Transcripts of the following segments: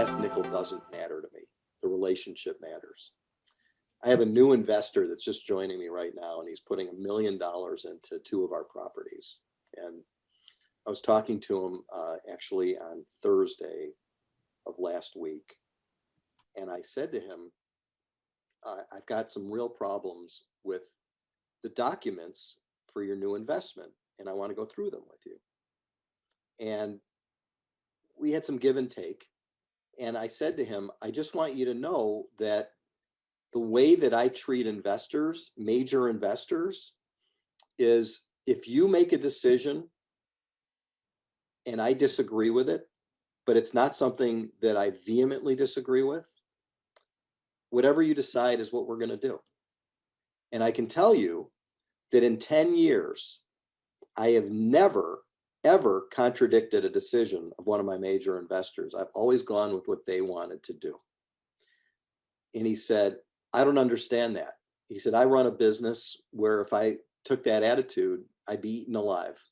last nickel doesn't matter to me. The relationship matters. I have a new investor that's just joining me right now, and he's putting $1 million into 2 of our properties. And I was talking to him actually on Thursday of last week. And I said to him, I've got some real problems with the documents for your new investment, and I want to go through them with you. And we had some give and take. And I said to him, I just want you to know that the way that I treat investors, major investors, is if you make a decision and I disagree with it, but it's not something that I vehemently disagree with, whatever you decide is what we're going to do. And I can tell you that in 10 years, I have never, ever contradicted a decision of one of my major investors. I've always gone with what they wanted to do. And he said, I don't understand that. He said, I run a business where if I took that attitude, I'd be eaten alive.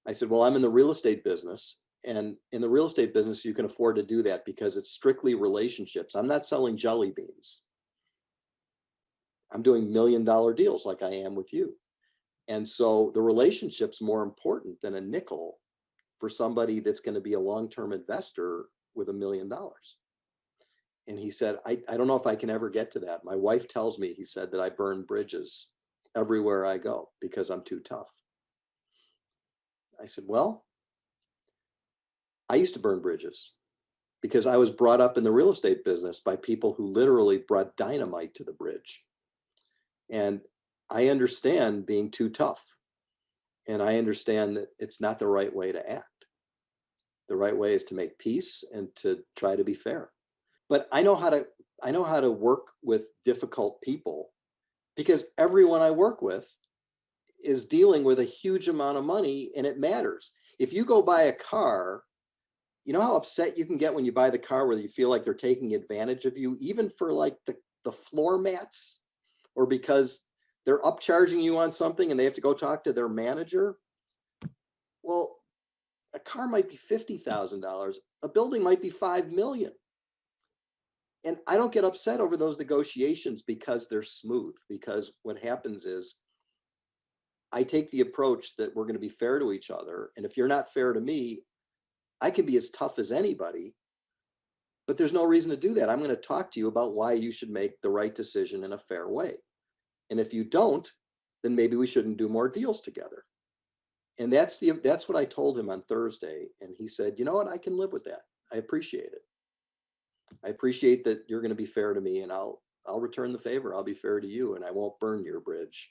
I said, well, I'm in the real estate business. And in the real estate business, you can afford to do that because it's strictly relationships. I'm not selling jelly beans. I'm doing $1 million deals like I am with you. And so the relationship's more important than a nickel for somebody that's going to be a long-term investor with $1 million. And he said, I don't know if I can ever get to that. My wife tells me, he said, that I burn bridges everywhere I go because I'm too tough. I said, well, I used to burn bridges because I was brought up in the real estate business by people who literally brought dynamite to the bridge. And I understand being too tough. And I understand that it's not the right way to act. The right way is to make peace and to try to be fair. But I know how to work with difficult people because everyone I work with is dealing with a huge amount of money, and it matters. If you go buy a car, you know how upset you can get when you buy the car where you feel like they're taking advantage of you, even for like the floor mats, or because they're upcharging you on something and they have to go talk to their manager. Well, a car might be $50,000. A building might be $5 million. And I don't get upset over those negotiations because they're smooth, because what happens is I take the approach that we're going to be fair to each other. And if you're not fair to me, I can be as tough as anybody, but there's no reason to do that. I'm going to talk to you about why you should make the right decision in a fair way. And if you don't, then maybe we shouldn't do more deals together. And that's what I told him on Thursday. And he said, you know what, I can live with that. I appreciate it. I appreciate that you're going to be fair to me, and I'll return the favor. I'll be fair to you, and I won't burn your bridge.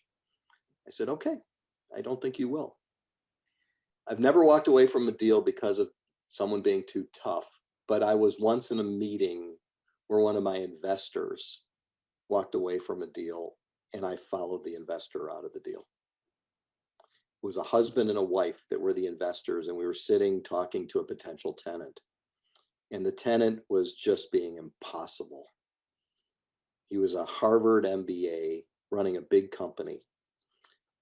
I said, okay, I don't think you will. I've never walked away from a deal because of someone being too tough, but I was once in a meeting where one of my investors walked away from a deal, and I followed the investor out of the deal. It was a husband and a wife that were the investors, and we were sitting talking to a potential tenant. And the tenant was just being impossible. He was a Harvard MBA running a big company.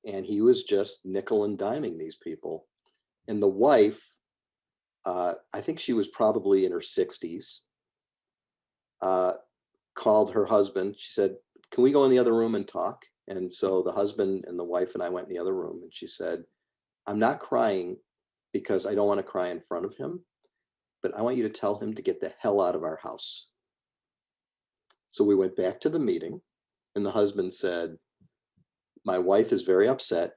And he was just nickel and diming these people. And the wife, I think she was probably in her 60s, called her husband. She said, can we go in the other room and talk? And so the husband and the wife and I went in the other room, and she said, I'm not crying because I don't want to cry in front of him, but I want you to tell him to get the hell out of our house. So we went back to the meeting, and the husband said, my wife is very upset.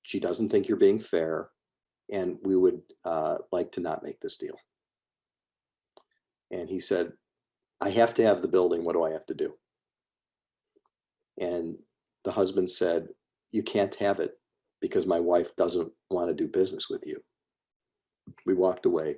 She doesn't think you're being fair, and we would like to not make this deal. And he said, I have to have the building. What do I have to do? And the husband said, you can't have it because my wife doesn't want to do business with you. We walked away.